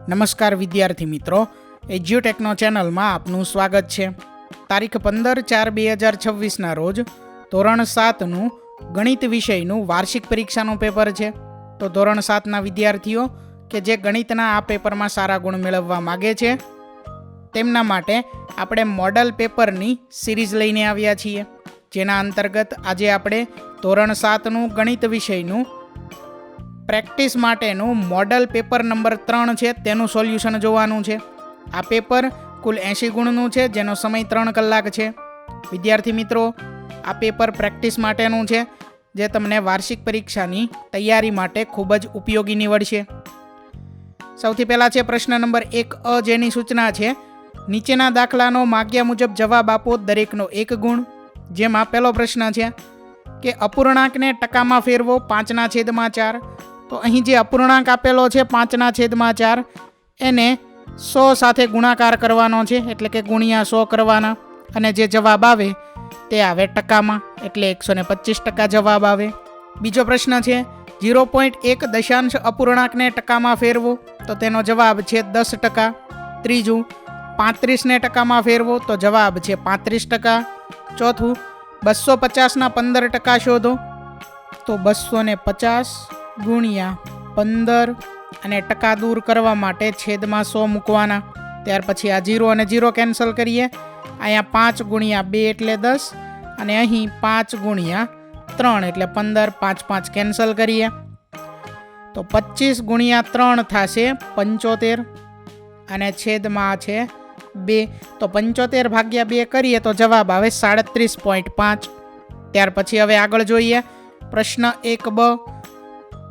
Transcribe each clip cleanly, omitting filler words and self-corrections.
નમસ્કાર વિદ્યાર્થી મિત્રો, એજ્યુટેકનો ચેનલમાં આપનું સ્વાગત છે। તારીખ 15/4/2026ના રોજ ધોરણ 7નું ગણિત વિષયનું વાર્ષિક પરીક્ષાનું પેપર છે। તો ધોરણ 7ના વિદ્યાર્થીઓ કે જે ગણિતના આ પેપરમાં સારા ગુણ મેળવવા માગે છે તેમના માટે આપણે મોડલ પેપરની સિરીઝ લઈને આવ્યા છીએ, જેના અંતર્ગત આજે આપણે ધોરણ 7નું ગણિત વિષયનું પ્રેક્ટિસ માટેનું મોડલ પેપર નંબર 3 છે તેનું સોલ્યુશન જોવાનું છે। આ પેપર કુલ 80 ગુણનું છે, જેનો સમય 3 કલાક છે। વિદ્યાર્થી મિત્રો, આ પેપર પ્રેક્ટિસ માટેનું છે, જે તમને વાર્ષિક પરીક્ષાની તૈયારી માટે ખૂબ જ ઉપયોગી નીવડશે। સૌથી પહેલાં છે પ્રશ્ન નંબર 1 જેની સૂચના છે, નીચેના દાખલાનો માગ્યા મુજબ જવાબ આપો, દરેકનો 1 ગુણ। જેમાં પહેલો પ્રશ્ન છે કે અપૂર્ણાંકને ટકામાં ફેરવો 5/4। તો અહીં જે અપૂર્ણાંક આપેલો છે 5/4 એને 100 સાથે ગુણાકાર કરવાનો છે, એટલે કે ગુણ્યા 100 કરવાના, અને જે જવાબ આવે તે આવે ટકામાં, એટલે 125% જવાબ આવે। બીજો પ્રશ્ન છે 0.1 દશાંશ અપૂર્ણાંકને ટકામાં ફેરવો, તો તેનો જવાબ છે 10%। ત્રીજું 35ને ટકામાં ફેરવો, તો જવાબ છે 35%। ચોથું 250ના 15% શોધો, તો 250 ગુણ્યા 15 અને ટકા દૂર કરવા માટે છેદમાં 100 મૂકવાના। ત્યાર પછી આ 0 અને 0 કેન્સલ કરીએ, અહીંયા 5 ગુણ્યા 2 એટલે 10, અને અહીં 5 ગુણ્યા 3 એટલે 15, 5 5 કેન્સલ કરીએ તો 25 ગુણ્યા 3 થશે 75, અને છેદમાં છે 2, તો 75 ભાગ્યા 2 કરીએ તો જવાબ આવે 37.5। ત્યાર પછી હવે આગળ જોઈએ પ્રશ્ન 1b,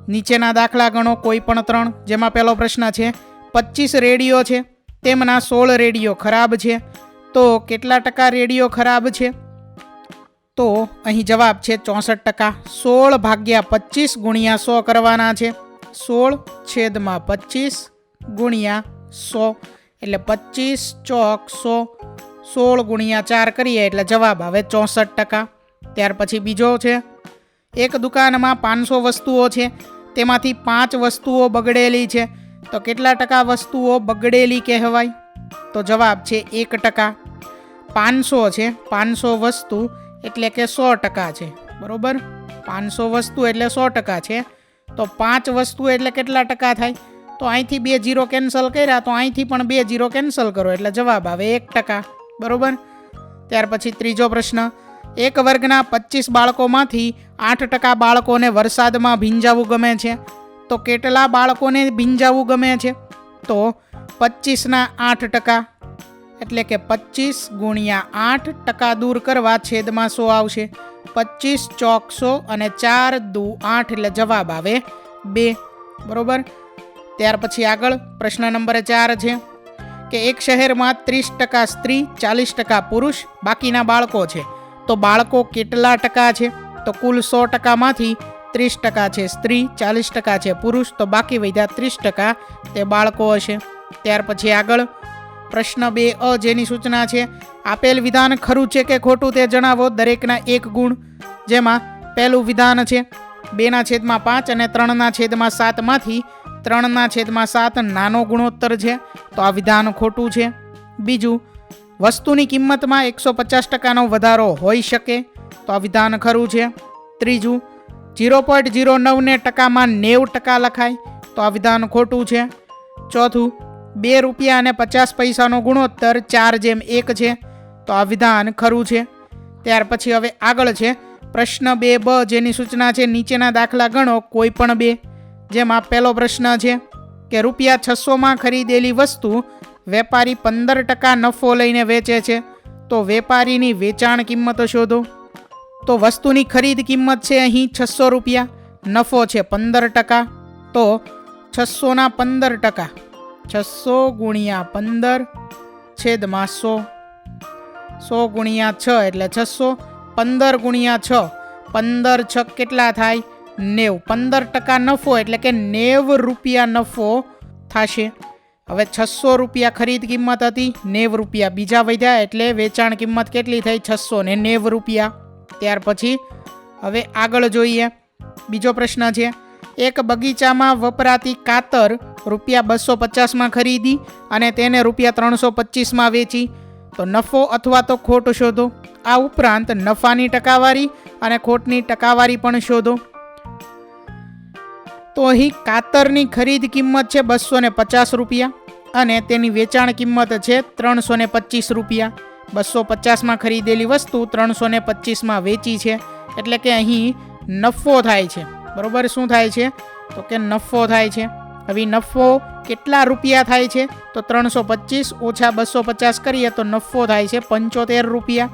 નીચેના દાખલા ગણો કોઈ પણ 3। જેમાં પહેલો પ્રશ્ન છે 25 રેડિયો છે, તેમના 16 રેડિયો ખરાબ છે, તો કેટલા ટકા રેડિયો ખરાબ છે? તો અહીં જવાબ છે 64%। 16 ભાગ્યા 25 ગુણ્યા 100 કરવાના છે, 16/25 ગુણ્યા 100 એટલે 25 ચોક 100, 16 ગુણ્યા 4 કરીએ એટલે જવાબ આવે 64%। ત્યાર પછી બીજો છે, એક દુકાનમાં 500 વસ્તુઓ છે, તેમાંથી 5 વસ્તુઓ બગડેલી છે, તો કેટલા ટકા વસ્તુઓ બગડેલી કહેવાય? તો જવાબ છે 1%। 500 છે, 500 વસ્તુ એટલે કે 100% છે, બરોબર? 500 વસ્તુ એટલે 100% છે, તો 5 વસ્તુ એટલે કેટલા ટકા થાય? તો અહીંથી 2 0 કેન્સલ કર્યા, તો અહીંથી પણ 2 0 કેન્સલ કરો એટલે જવાબ આવે 1%, બરોબર? ત્યાર પછી ત્રીજો પ્રશ્ન, એક વર્ગના 25 બાળકોમાંથી 8% બાળકોને વરસાદમાં ભીંજાવું ગમે છે, તો કેટલા બાળકોને ભીંજાવું ગમે છે? તો 25ના 8%, એટલે કે 25 ગુણ્યા 8, ટકા દૂર કરવા છેદમાં 100 આવશે, 25 ચોક 100 અને 4 દુ 8 એટલે જવાબ આવે 2, બરોબર? ત્યાર પછી આગળ પ્રશ્ન નંબર 4 છે કે એક શહેરમાં 30% સ્ત્રી, 40% પુરુષ, બાકીના બાળકો છે, તો બાળકો કેટલા ટકા છે? તો કુલ 100%માંથી 30% છે સ્ત્રી, 40% છે પુરુષ, તો બાકી વધ્યા 30% તે બાળકો હશે। ત્યાર પછી આગળ પ્રશ્ન 2 જેની સૂચના છે, આપેલ વિધાન ખરું છે કે ખોટું તે જણાવો, દરેકના 1 ગુણ। જેમાં પહેલું વિધાન છે 2/5 અને 3/7 માંથી 3/7 નાનો ગુણોત્તર છે, તો આ વિધાન ખોટું છે। બીજું, વસ્તુની કિંમતમાં 150%નો વધારો હોઈ શકે, તો આ વિધાન ખરું છે। ત્રીજું, 0.09ને ટકામાં 90% લખાય, તો આ વિધાન ખોટું છે। ચોથું, 2 રૂપિયા અને 50 પૈસાનો ગુણોત્તર 4/1 છે, તો આ વિધાન ખરું છે। ત્યાર પછી હવે આગળ છે પ્રશ્ન 2b જેની સૂચના છે, નીચેના દાખલા ગણો કોઈ પણ 2। જેમાં પહેલો પ્રશ્ન છે કે રૂપિયા 600માં ખરીદેલી વસ્તુ વેપારી 15% નફો લઈને વેચે છે, તો વેપારીની વેચાણ કિંમત શોધો। તો વસ્તુની ખરીદ કિંમત છે અહીં 600 રૂપિયા, નફો છે 15%, તો 600ના 15%, 600 ગુણ્યા 15 છેદમાં 100, 100 ગુણ્યા 6 એટલે 600, 15 ગુણ્યા 6, 15 6 કેટલા થાય? 90, 15% નફો એટલે કે 90 રૂપિયા નફો થશે। હવે 600 રૂપિયા ખરીદ કિંમત હતી, 90 રૂપિયા બીજા વધ્યા, એટલે વેચાણ કિંમત કેટલી થઈ? 690 રૂપિયા। ત્યાર પછી હવે આગળ જોઈએ બીજો પ્રશ્ન છે, એક બગીચામાં વપરાતી કાતર ₹250 ખરીદી અને તેને ₹325 વેચી, તો નફો અથવા તો ખોટ શોધો. આ ઉપરાંત નફાની ટકાવારી અને ખોટની ટકાવારી પણ શોધો. તો અહીં કાતરની ખરીદ કિંમત છે ₹250 અને તેની વેચાણ કિંમત છે ₹325. 250 ખરીદેલી વસ્તુ 325 વેચી છે, એટલે કે અહીં નફો થાય છે. બરોબર, શું થાય છે? તો કે નફો થાય છે. હવે નફો કેટલા રૂપિયા થાય છે? તો 325 ઓછા 250 કરીએ તો નફો થાય છે ₹75.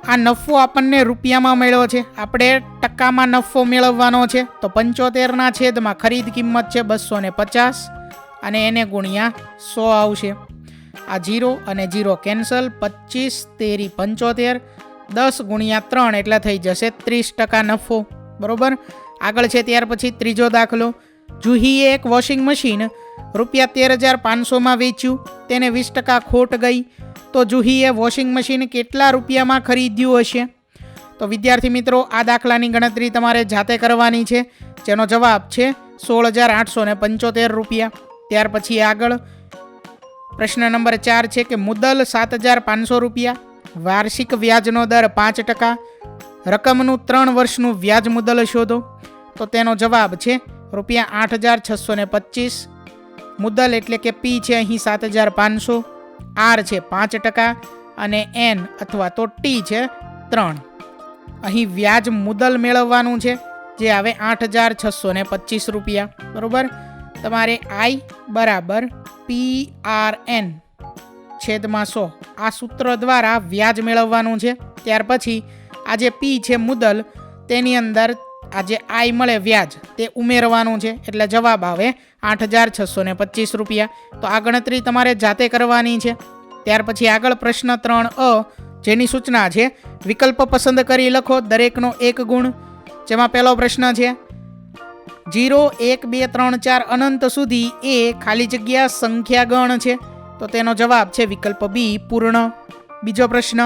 આ નફો આપણને રૂપિયામાં મળ્યો છે, આપણે ટકામાં નફો મેળવવાનો છે. તો 75 છેદમાં ખરીદ કિંમત છે 250 અને એને ગુણ્યા 100 આવશે. આ 0 અને 0 કેન્સલ. 25 તેરી 75, 10 ગુણ્યા 3 એટલે થઈ જશે 30% નફો. બરોબર, આગળ છે ત્યાર પછી ત્રીજો દાખલો. જુહીએ એક વોશિંગ મશીન ₹13,500 વેચ્યું, તેને 20% ખોટ ગઈ. તો જુહીએ વોશિંગ મશીન કેટલા રૂપિયામાં ખરીદ્યું હશે? તો વિદ્યાર્થી મિત્રો, આ દાખલાની ગણતરી તમારે જાતે કરવાની છે, જેનો જવાબ છે ₹16,875. ત્યાર પછી આગળ પ્રશ્ન નંબર 4 છે કે મુદ્દલ ₹7,500, વાર્ષિક વ્યાજનો દર 5%, રકમનું 3 વર્ષનું વ્યાજ મુદ્દલ શોધો. તો તેનો જવાબ છે ₹8,625. મુદ્દલ એટલે કે પી છે અહીં 7,500, આર છે 5% અને એન અથવા તો ટી છે 3. અહીં વ્યાજ મુદ્દલ મેળવવાનું છે, જે આવે ₹8,625. બરોબર, તમારે આઈ બરાબર PRN છેદમાં 100 આ સૂત્ર દ્વારા વ્યાજ મેળવવાનું છે. ત્યાર પછી આ જે પી છે મુદ્દલ, તેની અંદર આ જે આઈ મળે વ્યાજ તે ઉમેરવાનું છે, એટલે જવાબ આવે ₹8,625. તો આ ગણતરી તમારે જાતે કરવાની છે. ત્યાર પછી આગળ પ્રશ્ન 3A, જેની સૂચના છે વિકલ્પ પસંદ કરી લખો, દરેકનો 1 ગુણ. જેમાં પહેલો પ્રશ્ન છે 0, 1, 2, 3, 4 અનંત સુધી એ ખાલી જગ્યા સંખ્યા ગણ છે. તો તેનો જવાબ છે વિકલ્પ બી પૂર્ણ. બીજો પ્રશ્ન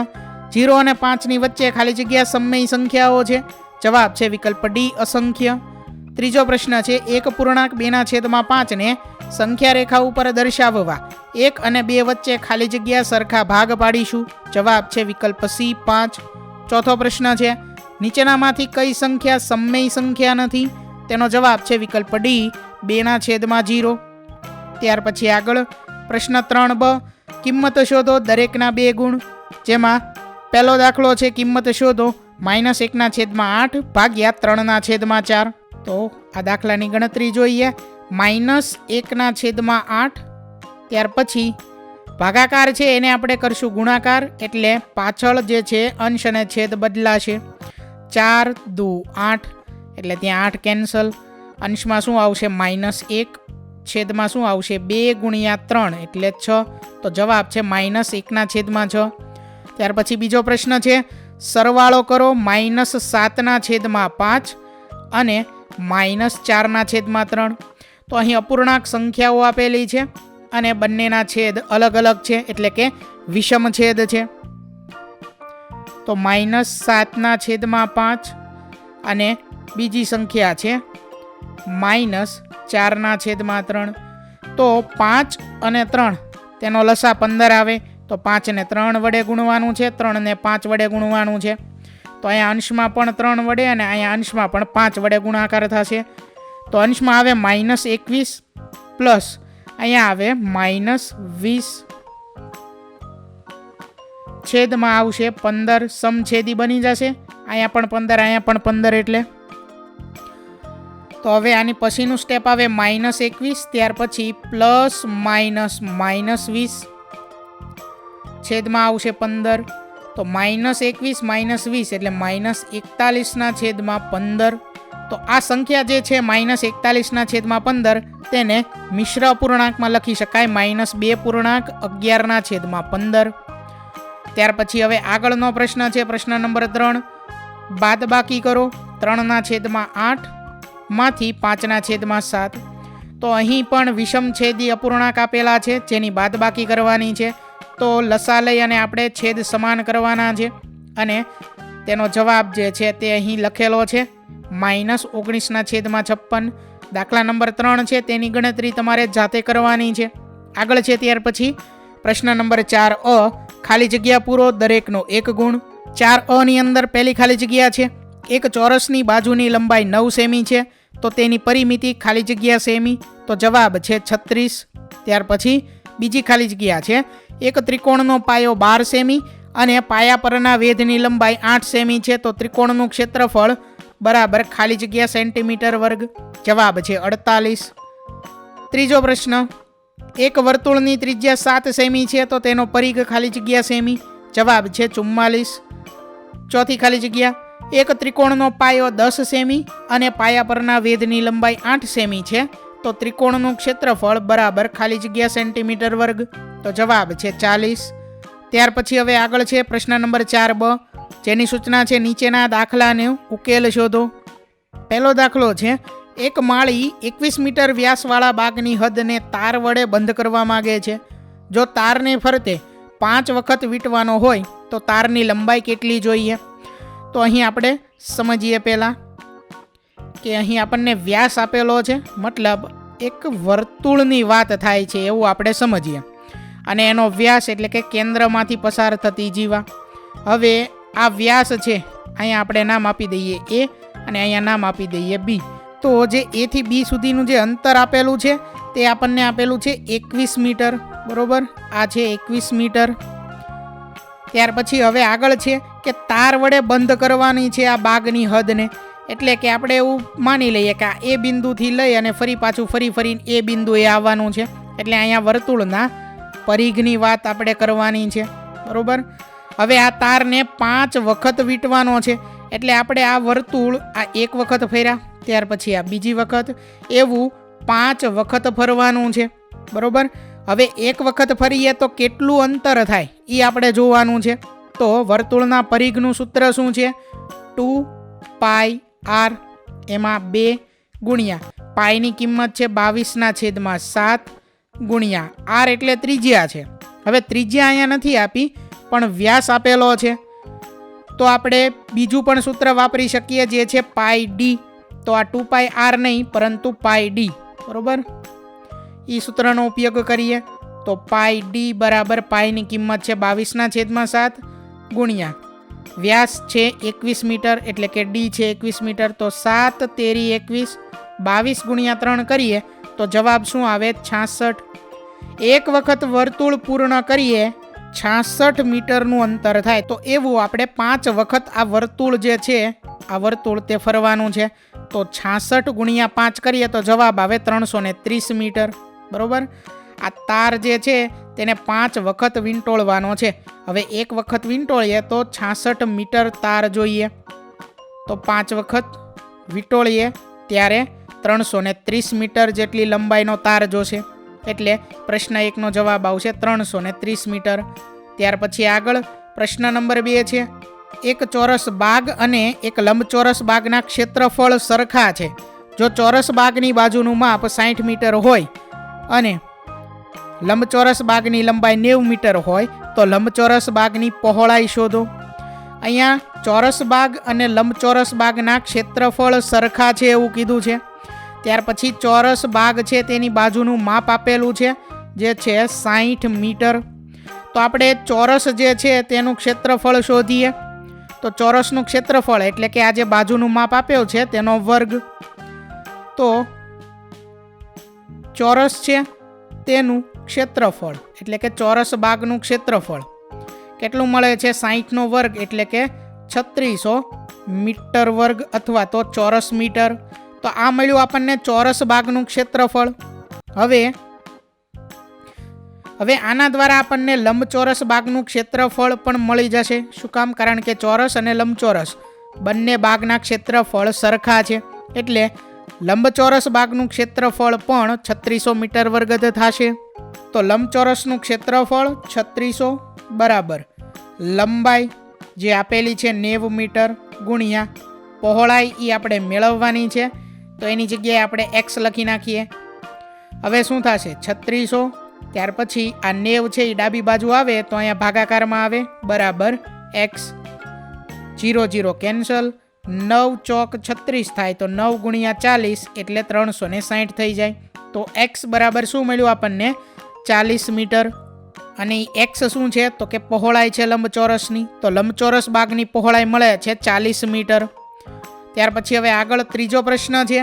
0 અને 5ની વચ્ચે ખાલી જગ્યા સમય સંખ્યાઓ છે. જવાબ છે વિકલ્પ ડી અસંખ્ય. ત્રીજો પ્રશ્ન છે 1.2/5 ને સંખ્યા રેખા ઉપર દર્શાવવા 1 અને 2 વચ્ચે ખાલી જગ્યા સરખા ભાગ પાડીશું. જવાબ છે વિકલ્પ સી 5. ચોથો પ્રશ્ન છે નીચેનામાંથી કઈ સંખ્યા સમય સંખ્યા નથી? તેનો જવાબ છે વિકલ્પ ડી 2/0. ત્યાર પછી આગળ પ્રશ્ન 3B, કિંમત શોધો, દરેકના 2 ગુણ. જેમાં પહેલો દાખલો છે કિંમત શોધો -1/8 ભાગ્યા 3/4. તો આ દાખલાની ગણતરી જોઈએ. -1/8, ત્યાર પછી ભાગાકાર છે એને આપણે કરશું ગુણાકાર, એટલે પાછળ જે છે અંશ અને છેદ બદલાશે. 4 દુ 8 એટલે ત્યાં 8 કેન્સલ. અંશમાં શું આવશે? -1. છેદમાં શું આવશે? 2 ગુણ્યા 3 એટલે 6. તો જવાબ છે -1/6. ત્યાર પછી બીજો પ્રશ્ન છે સરવાળો કરો -7/5 અને -4/3. તો અહીં અપૂર્ણાંક સંખ્યાઓ આપેલી છે અને બંનેના છેદ અલગ અલગ છે, એટલે કે વિષમ છેદ છે. તો -7/5 અને બીજી સંખ્યા છે -4/3. તો 5 અને 3 તેનો લસા 15 આવે. તો 5 ને 3 વડે ગુણવાનું છે, 3 ને 5 વડે ગુણવાનું છે. તો અહીંયા અંશમાં પણ 3 વડે અને અહીંયા અંશમાં પણ 5 વડે ગુણાકાર થશે. તો અંશમાં આવે -21 પ્લસ અહીંયા આવે -20, છેદમાં આવશે 15. સમછેદી બની જશે. અહીંયા પણ 15, અહીંયા પણ 15 એટલે. તો હવે આની પછીનું સ્ટેપ આવે -21, ત્યાર પછી પ્લસ -20, છેદમાં આવશે 15. તો -21 એટલે -41/15. તો આ સંખ્યા જે છે -41/15 તેને મિશ્ર અપૂર્ણાંકમાં લખી શકાય -2.11/15. ત્યાર પછી હવે આગળનો પ્રશ્ન છે પ્રશ્ન નંબર 3. બાદબાકી કરો 3/8 માંથી 5/7. તો અહીં પણ વિષમ છેદી અપૂર્ણાંક આપેલા છે, જેની બાદબાકી કરવાની છે. તો લસા લઈ અને આપણે છેદ સમાન કરવાના છે અને તેનો જવાબ જે છે તે અહીં લખેલો છે -19/56. દાખલા નંબર 3 છે તેની ગણતરી તમારે જાતે કરવાની છે. આગળ છે ત્યાર પછી પ્રશ્ન નંબર 4 અ, ખાલી જગ્યા પૂરો, દરેકનો 1 ગુણ. 4 ની અંદર પહેલી ખાલી જગ્યા છે, એક ચોરસની બાજુની લંબાઈ 9 સેમી છે, તો તેની પરિમિતિ ખાલી જગ્યા સેમી, તો જવાબ છે 36. ત્યાર પછી બીજી ખાલી જગ્યા છે, એક ત્રિકોણનો પાયો 12 સેમી અને પાયા પરના વેધની લંબાઈ 8 સેમી છે, તો ત્રિકોણનું ક્ષેત્રફળ બરાબર ખાલી જગ્યા સેન્ટીમીટર વર્ગ. જવાબ છે 48. ત્રીજો પ્રશ્ન, એક વર્તુળની ત્રિજ્યા 7 સેમી છે, તો તેનો પરિઘ ખાલી જગ્યા સેમી. જવાબ છે 44. ચોથી ખાલી જગ્યા, એક ત્રિકોણનો પાયો 10 સેમી અને પાયા પરના વેધની લંબાઈ 8 સેમી છે, તો ત્રિકોણનું ક્ષેત્રફળ બરાબર ખાલી જગ્યા સેન્ટીમીટર વર્ગ, તો જવાબ છે 40. ત્યાર પછી હવે આગળ છે પ્રશ્ન નંબર 4 બ, જેની સૂચના છે નીચેના દાખલાને ઉકેલ શોધો. પહેલો દાખલો છે, એક માળી 21 મીટર વ્યાસવાળા બાગની હદને તાર વડે બંધ કરવા માંગે છે. જો તારને ફરતે 5 વખત વીંટવાનો હોય તો તારની લંબાઈ કેટલી જોઈએ? તો અહીં આપણે સમજીએ પહેલાં કે અહીં આપણને વ્યાસ આપેલો છે, મતલબ એક વર્તુળની વાત થાય છે એવું આપણે સમજીએ, અને એનો વ્યાસ એટલે કે કેન્દ્રમાંથી પસાર થતી જીવા. હવે આ વ્યાસ છે, અહીંયા આપણે નામ આપી દઈએ એ અને અહીંયા નામ આપી દઈએ બી. તો જે એ થી બી સુધીનું જે અંતર આપેલું છે તે આપણને આપેલું છે 21 મીટર, બરોબર? આ છે 21 મીટર. ત્યાર પછી હવે આગળ છે કે તાર વડે બંધ કરવાની છે આ બાગની હદને, એટલે કે આપણે એવું માની લઈએ કે આ એ બિંદુથી લઈ અને ફરી પાછું ફરીને એ બિંદુએ આવવાનું છે, એટલે અહીંયા વર્તુળના પરિઘની વાત આપણે કરવાની છે, બરોબર? હવે આ તારને 5 વખત વીંટવાનો છે, એટલે આપણે આ વર્તુળ આ એક વખત ફર્યા, ત્યાર પછી આ બીજી વખત, એવું 5 વખત ફરવાનું છે, બરોબર? હવે એક વખત ફરીએ તો કેટલું અંતર થાય એ આપણે જોવાનું છે. તો વર્તુળના પરિઘનું સૂત્ર શું છે? 2πr, એમાં 2 ગુણ્યા પાઈની કિંમત છે 22/7 ગુણ્યા r એટલે ત્રિજ્યા છે. હવે ત્રિજ્યા અહીંયા નથી આપી પણ વ્યાસ આપેલો છે, તો આપણે બીજું પણ સૂત્ર વાપરી શકીએ જે છે πd. તો આ 2πr નહીં પરંતુ πd, બરોબર? એ સૂત્રનો ઉપયોગ કરીએ તો πd બરાબર પાઈની કિંમત છે 22/7 ગુણ્યા વ્યાસ છે 21 મીટર એટલે કે d છે 21 મીટર, તો 7 તેરી 21, 22 ગુણ્યા 3 કરીએ તો જવાબ શું આવે? 66. એક વખત વર્તુળ પૂર્ણ કરીએ 66 મીટરનું અંતર થાય, તો એવું આપણે 5 વખત આ વર્તુળ જે છે આ વર્તુળ તે ફરવાનું છે, તો 66 ગુણ્યા 5 કરીએ તો જવાબ આવે 330 મીટર, બરોબર? આ તાર જે છે તેને 5 વખત વીંટોળવાનો છે. હવે એક વખત વીંટોળીએ તો 66 મીટર તાર જોઈએ, તો 5 વખત વીંટોળીએ ત્યારે 330 મીટર જેટલી લંબાઈનો તાર જોશે, એટલે પ્રશ્ન 1નો જવાબ આવશે 330 મીટર. ત્યાર પછી આગળ પ્રશ્ન નંબર 2 છે, એક ચોરસ બાગ અને એક લંબચોરસ બાગના ક્ષેત્રફળ સરખા છે. જો ચોરસ બાગની બાજુનું માપ 60 મીટર હોય અને લંબચોરસ બાગની લંબાઈ 90 મીટર હોય તો લંબચોરસ બાગની પહોળાઈ શોધો. અહીંયા ચોરસ બાગ અને લંબચોરસ બાગના ક્ષેત્રફળ સરખા છે એવું કીધું છે. ત્યાર પછી ચોરસ બાગ છે તેની બાજુનું માપ આપેલું છે જે છે 60 મીટર. તો આપણે ચોરસ જે છે તેનું ક્ષેત્રફળ શોધીએ. તો ચોરસનું ક્ષેત્રફળ એટલે કે આ જે બાજુનું માપ આપ્યો છે તેનો વર્ગ. તો ચોરસ છે તેનું ક્ષેત્રફળ એટલે કે ચોરસ બાગનું ક્ષેત્રફળ કેટલું મળે છે? 60નો વર્ગ એટલે કે 3600 મીટર વર્ગ અથવા તો ચોરસ મીટર. તો આ મળ્યું આપણને ચોરસ બાગનું ક્ષેત્રફળ. હવે આના દ્વારા આપણને લંબચોરસ બાગનું ક્ષેત્રફળ પણ મળી જશે. શું કામ? કારણ કે ચોરસ અને લંબચોરસ બંને બાગના ક્ષેત્રફળ સરખા છે, એટલે લંબચોરસ બાગનું ક્ષેત્રફળ પણ 3600 મીટર વર્ગ થશે. તો લંબચોરસનું ક્ષેત્રફળ 3600 બરાબર લંબાઈ જે આપેલી છે 90 મીટર ગુણ્યા પહોળાઈ એ આપણે મેળવવાની છે, તો એની જગ્યાએ આપણે x લખી નાખીએ. હવે શું થશે? 3600, ત્યાર પછી આ 90 છે એ ડાબી બાજુ આવે તો અહીંયા ભાગાકારમાં આવે બરાબર x, 0 0 કેન્સલ, 9 ચોક 36 થાય તો 9 ગુણ્યા 40 એટલે 360 થઈ જાય. તો એક્સ બરાબર શું મળ્યું આપણને? 40 મીટર. અને એક્સ શું છે? તો કે પહોળાઈ છે લંબચોરસની. તો લંબચોરસ ભાગની પહોળાઈ મળે છે 40 મીટર. ત્યાર પછી હવે આગળ ત્રીજો પ્રશ્ન છે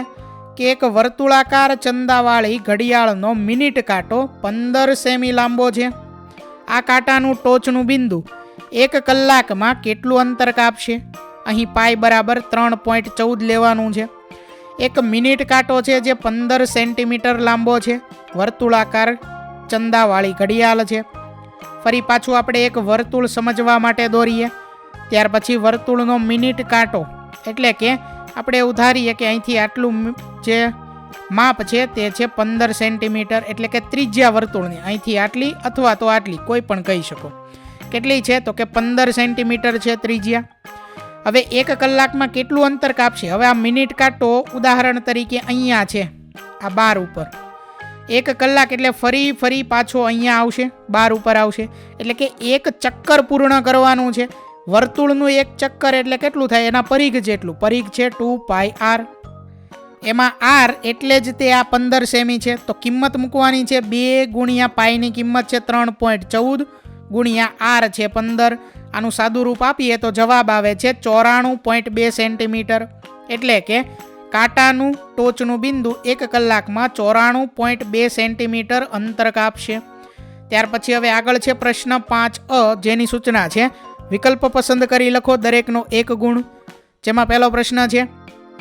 કે એક વર્તુળાકાર ચંદાવાળી ઘડિયાળનો મિનિટ કાંટો 15 સેમી લાંબો છે. આ કાંટાનું ટોચનું બિંદુ 1 કલાકમાં કેટલું અંતર કાપશે? અહીં પાઈ બરાબર 3.14 લેવાનું છે. એક મિનિટ કાંટો છે જે 15 સેન્ટીમીટર લાંબો છે. વર્તુળાકાર ચંદાવાળી ઘડિયાળ છે. ફરી પાછું આપણે એક વર્તુળ સમજવા માટે દોરીએ. ત્યાર પછી વર્તુળનો મિનિટ કાંટો એટલે કે આપણે એવું ધારીએ કે અહીંથી આટલું જે માપ છે તે છે 15 સેન્ટીમીટર, એટલે કે ત્રિજ્યા વર્તુળની અહીંથી આટલી અથવા તો આટલી કોઈ પણ કહી શકો. કેટલી છે? તો કે 15 સેન્ટીમીટર છે ત્રિજ્યા. હવે 1 કલાકમાં કેટલું અંતર કાપશે? હવે આ મિનિટ કાંટો ઉદાહરણ તરીકે અહીંયા છે આ બાર ઉપર. 1 કલાક એટલે ફરી પાછો અહીંયા આવશે, બાર ઉપર આવશે. એટલે કે એક ચક્કર પૂર્ણ કરવાનું છે. વર્તુળનું એક ચક્કર એટલે કેટલું થાય? એના પરિઘ જેટલું. પરિઘ છે 2πr. એમાં r એટલે જ તે આ 15 સેમી છે. તો કિંમત મૂકવાની છે 2 ગુણ્યા પાઈની કિંમત છે 3.14 ગુણ્યા r છે 15. આનું સાદું રૂપ આપીએ તો જવાબ આવે છે 94.2 સેન્ટીમીટર. એટલે કે કાંટાનું ટોચનું બિંદુ 1 કલાકમાં 94.2 સેન્ટીમીટર અંતર કાપશે. ત્યાર પછી હવે આગળ છે પ્રશ્ન 5a, જેની સૂચના છે વિકલ્પ પસંદ કરી લખો દરેકનો 1 ગુણ. જેમાં પહેલો પ્રશ્ન છે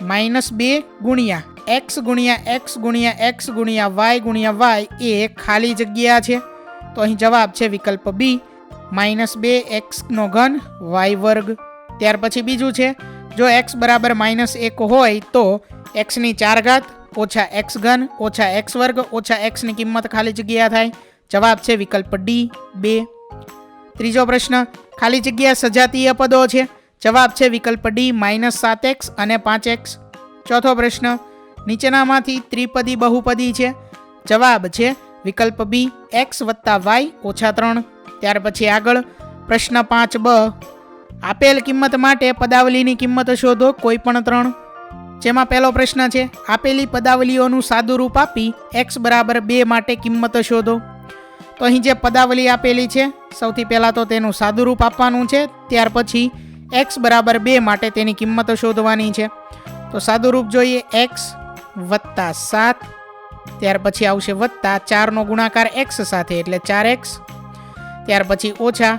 -2 ગુણ્યા x ગુણ્યા x ગુણ્યા x ગુણ્યા y એ ખાલી જગ્યા છે. તો અહીં જવાબ છે વિકલ્પ બી, -2x3 y². ત્યાર પછી બીજું છે જો x બરાબર -1 હોય તો x ની 4 ઘાત ઓછા x3 ઓછા x² ઓછા x ની કિંમત ખાલી જગ્યા થાય. જવાબ છે વિકલ્પ ડી 2. ત્રીજો પ્રશ્ન ખાલી જગ્યા સજાતીય પદો છે. જવાબ છે વિકલ્પ ડી -7x અને 5x. ચોથો પ્રશ્ન નીચેનામાંથી ત્રિપદી બહુપદી છે. જવાબ છે વિકલ્પ બી x + y - 3. ત્યાર પછી આગળ પ્રશ્ન 5b, આપેલ કિંમત માટે પદાવલીની કિંમત શોધો કોઈ પણ 3. જેમાં પહેલો પ્રશ્ન છે આપેલી પદાવલીઓનું સાદું રૂપ આપી x બરાબર 2 માટે કિંમત શોધો. તો અહીં જે પદાવલી આપેલી છે સૌથી પહેલાં તો તેનું સાદું રૂપ આપવાનું છે. ત્યાર પછી x બરાબર 2 માટે તેની કિંમત શોધવાની છે. તો સાદું રૂપ જોઈએ x + 7. ત્યાર પછી આવશે વત્તા 4નો ગુણાકાર x સાથે એટલે 4x. ત્યાર પછી ઓછા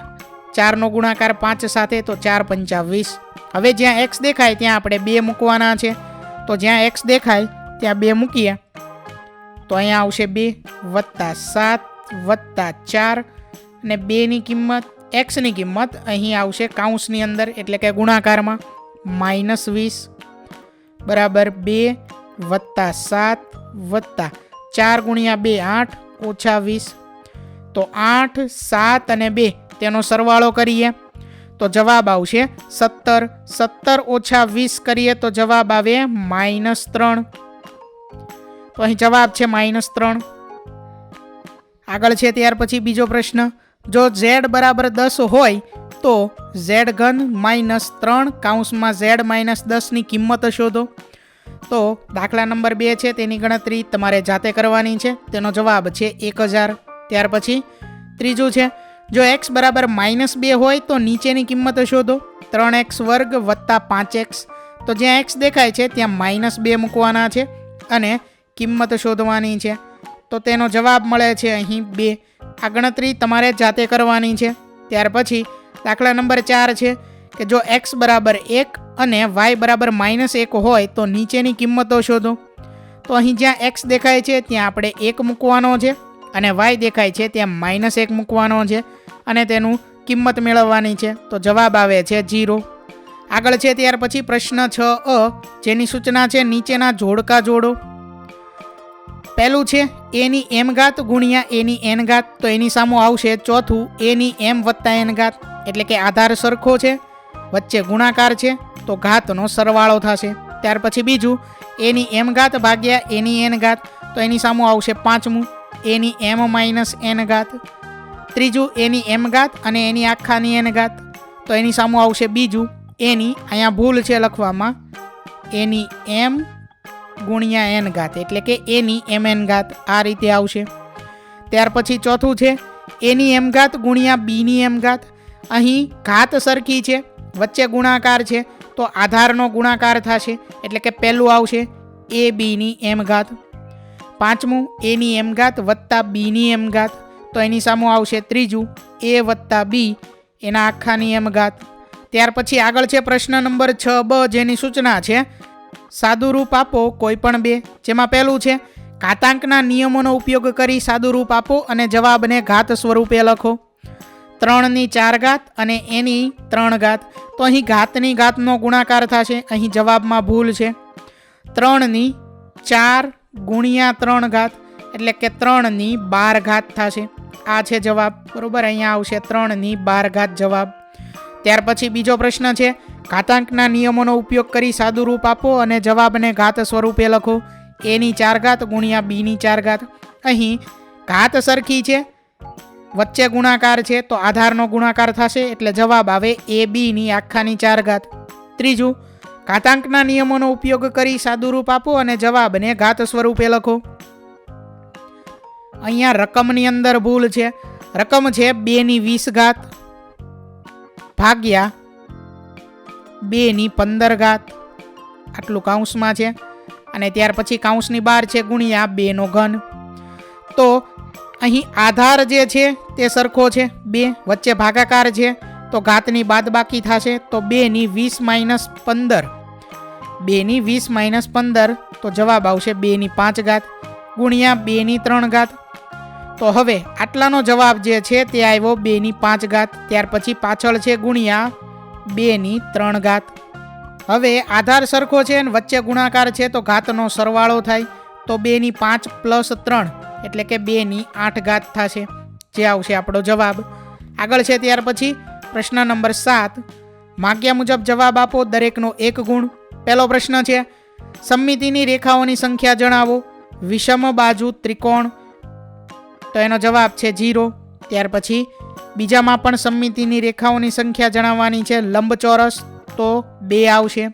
4નો ગુણાકાર 5 સાથે તો 4 × 5 = 20. હવે જ્યાં x દેખાય ત્યાં આપણે 2 મૂકવાના છે. તો જ્યાં x દેખાય ત્યાં 2 મૂકીએ તો અહીંયા આવશે 2 + 7 + 4 અને 2ની કિંમત x ની કિંમત અહીં આવશે કાઉન્સની અંદર એટલે કે ગુણાકારમાં -20 બરાબર 2 + 7 + 4 × 2 8 ઓછા 20. તો 8, 7 અને 2 તેનો સરવાળો કરીએ તો જવાબ આવશે 17. 17 ઓછા 20 કરીએ તો જવાબ આવે -3. તો અહીં જવાબ છે -3. આગળ છે ત્યાર પછી બીજો પ્રશ્ન જો z બરાબર 10 હોય તો z3 - 3 કાઉન્સમાં z - 10ની કિંમત શોધો. તો દાખલા નંબર 2 છે તેની ગણતરી તમારે જાતે કરવાની છે. તેનો જવાબ છે 1000. ત્યાર પછી ત્રીજું છે જો x બરાબર -2 હોય તો નીચેની કિંમત શોધો. 3x² + 5x. તો જ્યાં x દેખાય છે ત્યાં -2 મૂકવાના છે અને કિંમત શોધવાની છે. તો તેનો જવાબ મળે છે અહીં 2. આ ગણતરી તમારે જાતે કરવાની છે. ત્યાર પછી દાખલા નંબર 4 છે કે જો x બરાબર 1 અને y બરાબર -1 હોય તો નીચેની કિંમતો શોધો. તો અહીં જ્યાં x દેખાય છે ત્યાં આપણે 1 મૂકવાનો છે અને y દેખાય છે ત્યાં -1 મૂકવાનો છે અને તેનું કિંમત મેળવવાની છે. તો જવાબ આવે છે 0. આગળ છે ત્યાર પછી પ્રશ્ન 6a, જેની સૂચના છે નીચેના જોડકા જોડો. પહેલું છે a ની m ઘાત ગુણ્યા a ની n ઘાત. તો એની સામું આવશે ચોથું a ની m + n ઘાત. એટલે કે આધાર સરખો છે, વચ્ચે ગુણાકાર છે તો ઘાતનો સરવાળો થશે. ત્યાર પછી બીજું a ની m ઘાત ભાગ્યા a ની n ઘાત. તો એની સામું આવશે પાંચમું a ની m - n ઘાત. ત્રીજું a ની m ઘાત અને એની આખાની n ઘાત. તો એની સામું આવશે બીજું એની અહીંયા ભૂલ છે લખવામાં, એની એમ ગુણ્યા એન ઘાત એટલે કે એની એમ એન ઘાત આ રીતે આવશે. ત્યાર પછી ચોથું છે એની એમ ઘાત ગુણ્યા બીની એમ ઘાત. અહીં ઘાત સરખી છે, વચ્ચે ગુણાકાર છે તો આધારનો ગુણાકાર થશે એટલે કે પહેલું આવશે એ બીની એમ ઘાત. પાંચમું એની એમ ઘાત વત્તા બીની એમ ઘાત તો એની સામે આવશે ત્રીજું એ વત્તા બી એના આખાની એમ ઘાત. ત્યાર પછી આગળ છે પ્રશ્ન નંબર 6બ, જેની સૂચના છે સાદુરૂપ આપો કોઈ પણ બે. જેમાં પહેલું છે ઘાતાંકના નિયમોનો ઉપયોગ કરી સાદુરૂપ આપો અને જવાબને ઘાત સ્વરૂપે લખો. 3ની 4 ઘાત અને એની 3 ઘાત તો અહીં ઘાતની ઘાતનો ગુણાકાર થશે. અહીં જવાબમાં ભૂલ છે. 3ની 4 ગુણ્યા 3 ઘાત એટલે કે 3ની 12 ઘાત થશે. આ છે જવાબ, બરોબર. અહીંયા આવશે 3ની 12 ઘાત જવાબ. ત્યાર પછી બીજો પ્રશ્ન છે ઘાતાંકના નિયમોનો ઉપયોગ કરી સાદુરૂપ આપો અને જવાબને ઘાત સ્વરૂપે લખો. એની 4 ઘાત ગુણ્યા બીની 4 ઘાત. અહીં ઘાત સરખી છે, વચ્ચે ગુણાકાર છે તો આધારનો ગુણાકાર થશે એટલે જવાબ આવે એ બીની આખાની 4 ઘાત. ત્રીજું ઘાતાંકના નિયમોનો ઉપયોગ કરી સાદુરૂપ આપો અને જવાબને ઘાત સ્વરૂપે લખો. અહીંયા રકમની અંદર ભૂલ છે. રકમ છે 2ની 20 ઘાત ભાગ્યા 2ની 15 ઘાત, આટલું કાઉન્સમાં છે. અને ત્યાર પછી કાઉન્સની બહાર છે ગુણ્યા 2નો ઘન. તો અહીં આધાર જે છે તે સરખો છે, 2 વચ્ચે ભાગાકાર છે તો ઘાતની બાદબાકી થશે તો 2ની 20 - 15, 2ની 20 - 15 તો જવાબ આવશે 2ની 5 ઘાત ગુણ્યા 2ની 3 ઘાત. તો હવે આટલાનો જવાબ જે છે તે આવ્યો 2ની 5 ઘાત. ત્યાર પછી પાછળ છે ગુણ્યા 2ની 3 ઘાત. હવે આધાર સરખો છે અને વચ્ચે ગુણાકાર છે તો ઘાતનો સરવાળો થાય તો 2ની 5 + 3 એટલે કે 2ની 8 ઘાત થશે, જે આવશે આપણો જવાબ. આગળ છે ત્યાર પછી પ્રશ્ન નંબર 7, માગ્યા મુજબ જવાબ આપો, દરેકનો 1 ગુણ. પહેલો પ્રશ્ન છે સમમિતિની રેખાઓની સંખ્યા જણાવો. વિષમ બાજુ ત્રિકોણ તો એનો જવાબ છે 0. ત્યાર પછી બીજામાં પણ સમમિતિની રેખાઓની સંખ્યા જણાવવાની છે. લંબચોરસ તો 2 આવશે.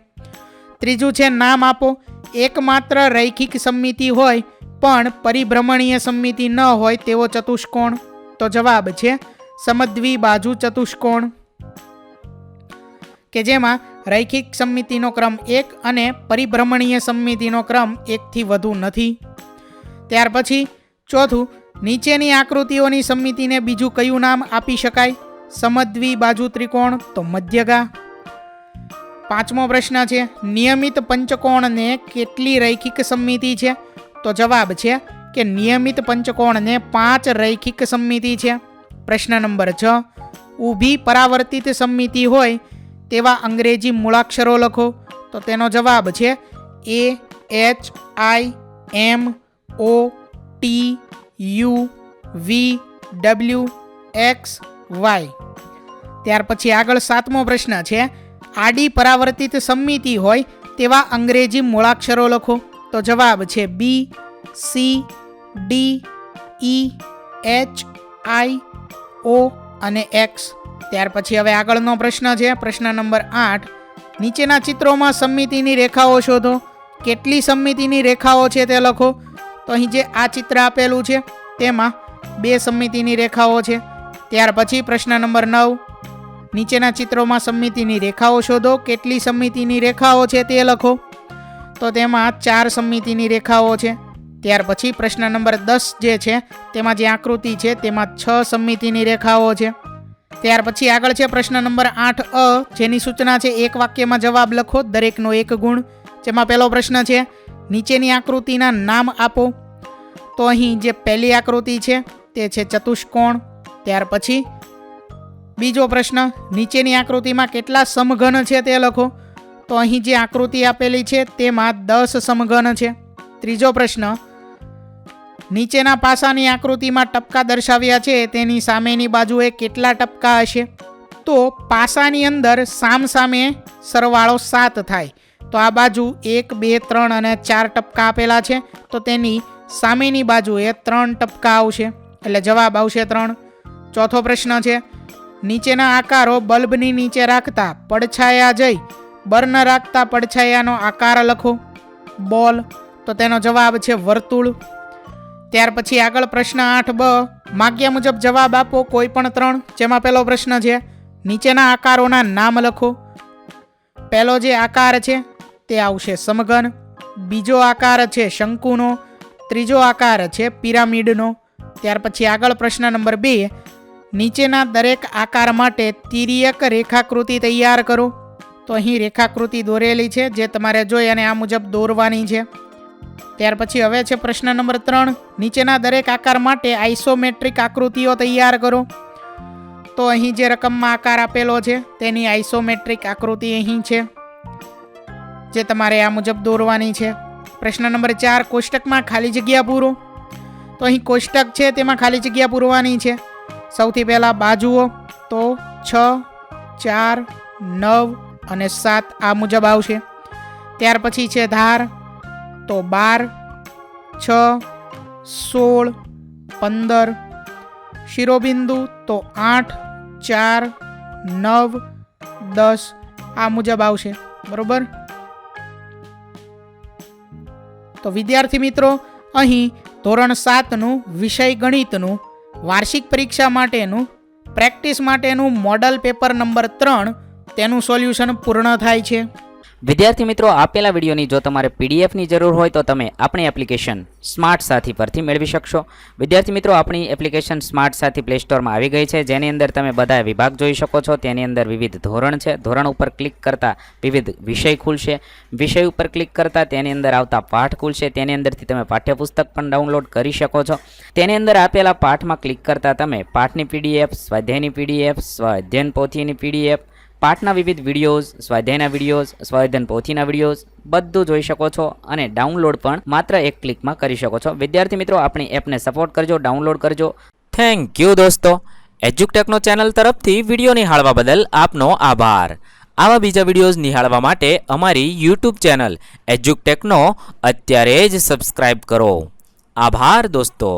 ત્રીજું છે નામ આપો. એકમાત્ર રૈખિક સમમિતિ હોય પણ પરિભ્રમણીય સમમિતિ ન હોય તેવો ચતુષ્કોણ તો જવાબ છે સમદ્વિબાજુ ચતુષ્કોણ, કે જેમાં રૈખિક સમમિતિનો ક્રમ 1 અને પરિભ્રમણીય સમમિતિનો ક્રમ 1 થી વધુ નથી. ત્યાર પછી ચોથું, નીચેની આકૃતિઓની સમમિતિને બીજું કયું નામ આપી શકાય? સમદ્વિબાજુ ત્રિકોણ તો મધ્યગા. પાંચમો પ્રશ્ન છે નિયમિત પંચકોણને કેટલી રૈખિક સમમિતિ છે? તો જવાબ છે કે નિયમિત પંચકોણને 5 રૈખિક સમમિતિ છે. પ્રશ્ન નંબર 6, ઊભી પરાવર્તિત સમમિતિ હોય તેવા અંગ્રેજી મૂળાક્ષરો લખો. તો તેનો જવાબ છે AHIMOTUVWXY. ત્યાર પછી આગળ 7મો પ્રશ્ન છે આડી પરાવર્તિત સમમિતિ હોય તેવા અંગ્રેજી મૂળાક્ષરો લખો. તો જવાબ છે B, C, D, E, H, I, O અને X. ત્યાર પછી હવે આગળનો પ્રશ્ન છે પ્રશ્ન નંબર 8, નીચેના ચિત્રોમાં સમમિતિની રેખાઓ શોધો. કેટલી સમમિતિની રેખાઓ છે તે લખો. તો અહીં જે આ ચિત્ર આપેલું છે તેમાં 2 સમમિતિની રેખાઓ છે. ત્યાર પછી પ્રશ્ન નંબર 9, નીચેના ચિત્રોમાં સમમિતિની રેખાઓ શોધો. કેટલી સમમિતિની રેખાઓ છે તે લખો. તો તેમાં 4 સમમિતિની રેખાઓ છે. ત્યાર પછી પ્રશ્ન નંબર 10 જે છે તેમાં જે આકૃતિ છે તેમાં 6 સમમિતિની રેખાઓ છે. ત્યાર પછી આગળ છે પ્રશ્ન નંબર 8A, જેની સૂચના છે એક વાક્યમાં જવાબ લખો, દરેકનો 1 ગુણ. જેમાં પહેલો પ્રશ્ન છે નીચેની આકૃતિના નામ આપો. તો અહીં જે પહેલી આકૃતિ છે તે છે ચતુષ્કોણ. ત્યાર પછી બીજો પ્રશ્ન નીચેની આકૃતિમાં કેટલા સમઘન છે તે લખો. તો અહીં જે આકૃતિ આપેલી છે તેમાં 10 સમઘન છે. ત્રીજો પ્રશ્ન નીચેના પાસાની આકૃતિમાં ટપકા દર્શાવ્યા છે તેની સામેની બાજુએ કેટલા ટપકા હશે? તો પાસાની અંદર સામસામે સરવાળો 7 થાય. તો આ બાજુ 1, 2, 3 અને 4 ટપકા આપેલા છે તો તેની સામેની બાજુએ 3 ટપકા આવશે એટલે જવાબ આવશે 3. ચોથો પ્રશ્ન છે નીચેના આકારો બલ્બની નીચે રાખતા પડછાયા જઈ બર્ન રાખતા પડછાયાનો આકાર લખો. બોલ, તો તેનો જવાબ છે વર્તુળ. ત્યાર પછી આગળ પ્રશ્ન 8બ, માગ્યા મુજબ જવાબ આપો કોઈ પણ 3. જેમાં પહેલો પ્રશ્ન છે નીચેના આકારોના નામ લખો. પહેલો જે આકાર છે તે આવશે સમઘન, બીજો આકાર છે શંકુનો, ત્રીજો આકાર છે પિરામિડનો. ત્યાર પછી આગળ પ્રશ્ન નંબર 2, નીચેના દરેક આકાર માટે તિર્યક રેખાકૃતિ તૈયાર કરો. તો અહીં રેખાકૃતિ દોરેલી છે જે તમારે જોઈ અને આ મુજબ દોરવાની છે. ત્યાર પછી હવે છે પ્રશ્ન નંબર 3, નીચેના દરેક આકાર માટે આઇસોમેટ્રિક આકૃતિઓ તૈયાર કરો. તો અહીં જે રકમમાં આકાર આપેલો છે તેની આઇસોમેટ્રિક આકૃતિ અહીં છે જે તમારે આ મુજબ દોરવાની છે. પ્રશ્ન નંબર 4, કોષ્ટકમાં ખાલી જગ્યા પૂરો. તો અહીં કોષ્ટક છે તેમાં ખાલી જગ્યા પૂરવાની છે. સૌથી પહેલાં બાજુઓ, તો 6, 4, 9 અને 7 આ મુજબ આવશે. ત્યાર પછી છે ધાર, તો 12, 6, 16, 15. શિરોબિંદુ તો 8, 4, 9, 10 આ મુજબ આવશે. બરોબર. તો વિદ્યાર્થી મિત્રો, અહીં ધોરણ 7નું વિષય ગણિતનું વાર્ષિક પરીક્ષા માટેનું પ્રેક્ટિસ માટેનું મોડલ પેપર નંબર 3 તેનું સોલ્યુશન પૂર્ણ થાય છે. વિદ્યાર્થી મિત્રો, આપેલા વિડીયોની જો તમારે પીડીએફની જરૂર હોય તો તમે આપણી એપ્લિકેશન સ્માર્ટ સાથી પરથી મેળવી શકશો. વિદ્યાર્થી મિત્રો, આપણી એપ્લિકેશન સ્માર્ટ સાથી પ્લે સ્ટોરમાં આવી ગઈ છે, જેની અંદર તમે બધા વિભાગ જોઈ શકો છો. તેની અંદર વિવિધ ધોરણ છે. ધોરણ ઉપર ક્લિક કરતાં વિવિધ વિષય ખુલશે. વિષય ઉપર ક્લિક કરતાં તેની અંદર આવતા પાઠ ખુલશે. તેની અંદરથી તમે પાઠ્યપુસ્તક પણ ડાઉનલોડ કરી શકો છો. તેની અંદર આપેલા પાઠમાં ક્લિક કરતાં તમે પાઠની પીડીએફ, સ્વાધ્યાયની પીડીએફ, સ્વાધ્યાયન પોથીની પીડીએફ, પાઠના વિવિધ વિડીયોઝ, સ્વાધ્યાયના વિડીયોઝ, સ્વાધ્યાયન પોથીના વિડીયોઝ બધું જોઈ શકો છો અને ડાઉનલોડ પણ માત્ર એક ક્લિકમાં કરી શકો છો. વિદ્યાર્થી મિત્રો, આપણી એપને સપોર્ટ કરજો, ડાઉનલોડ કરજો. થેન્ક યુ દોસ્તો. એજ્યુકટેકનો ચેનલ તરફથી વિડીયો નિહાળવા બદલ આપનો આભાર. આવા બીજા વિડીયોઝ નિહાળવા માટે અમારી યુટ્યુબ ચેનલ એજ્યુકટેકનો અત્યારે જ સબસ્ક્રાઇબ કરો. આભાર દોસ્તો.